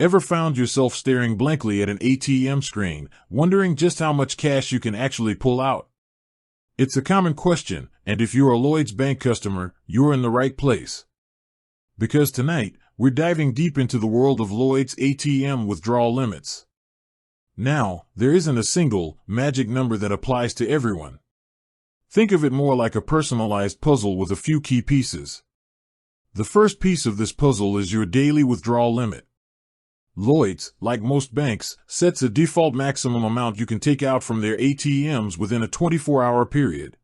Ever found yourself staring blankly at an ATM screen, wondering just how much cash you can actually pull out? It's a common question, and if you're a Lloyds Bank customer, you're in the right place. Because tonight, we're diving deep into the world of Lloyds ATM withdrawal limits. Now, there isn't a single, magic number that applies to everyone. Think of it more like a personalized puzzle with a few key pieces. The first piece of this puzzle is your daily withdrawal limit. Lloyds, like most banks, sets a default maximum amount you can take out from their ATMs within a 24-hour period.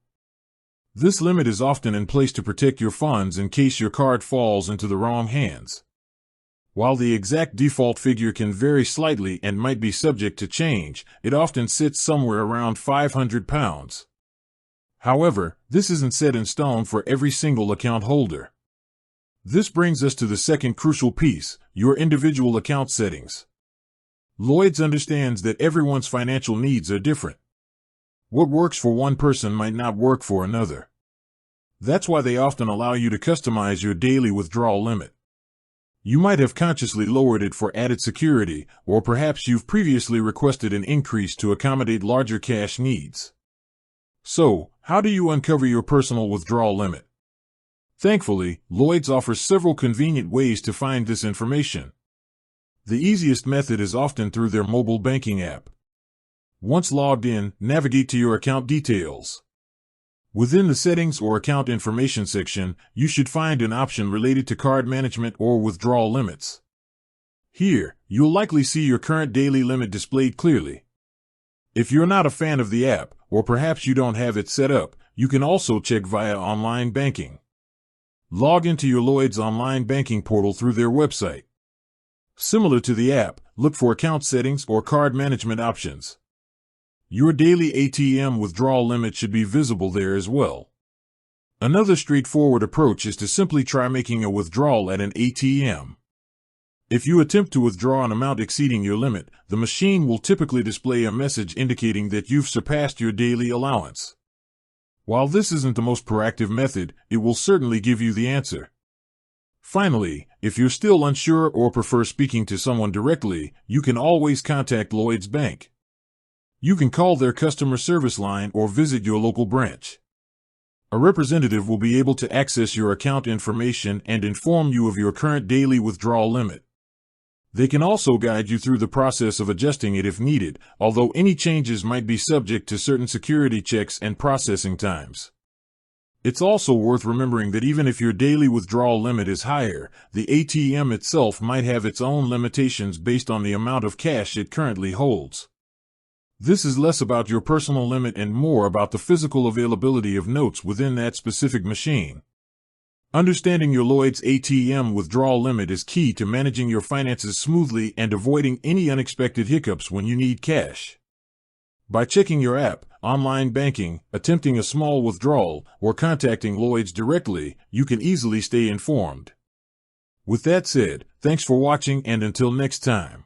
This limit is often in place to protect your funds in case your card falls into the wrong hands. While the exact default figure can vary slightly and might be subject to change, it often sits somewhere around £500. However, this isn't set in stone for every single account holder. This brings us to the second crucial piece, your individual account settings. Lloyds understands that everyone's financial needs are different. What works for one person might not work for another. That's why they often allow you to customize your daily withdrawal limit. You might have consciously lowered it for added security, or perhaps you've previously requested an increase to accommodate larger cash needs. So, how do you uncover your personal withdrawal limit? Thankfully, Lloyds offers several convenient ways to find this information. The easiest method is often through their mobile banking app. Once logged in, navigate to your account details. Within the Settings or Account Information section, you should find an option related to card management or withdrawal limits. Here, you'll likely see your current daily limit displayed clearly. If you're not a fan of the app, or perhaps you don't have it set up, you can also check via online banking. Log into your Lloyds online banking portal through their website. Similar to the app, look for account settings or card management options. Your daily ATM withdrawal limit should be visible there as well. Another straightforward approach is to simply try making a withdrawal at an ATM. If you attempt to withdraw an amount exceeding your limit, the machine will typically display a message indicating that you've surpassed your daily allowance. While this isn't the most proactive method, it will certainly give you the answer. Finally, if you're still unsure or prefer speaking to someone directly, you can always contact Lloyds Bank. You can call their customer service line or visit your local branch. A representative will be able to access your account information and inform you of your current daily withdrawal limit. They can also guide you through the process of adjusting it if needed, although any changes might be subject to certain security checks and processing times. It's also worth remembering that even if your daily withdrawal limit is higher, the ATM itself might have its own limitations based on the amount of cash it currently holds. This is less about your personal limit and more about the physical availability of notes within that specific machine. Understanding your Lloyds ATM withdrawal limit is key to managing your finances smoothly and avoiding any unexpected hiccups when you need cash. By checking your app, online banking, attempting a small withdrawal, or contacting Lloyds directly, you can easily stay informed. With that said, thanks for watching and until next time.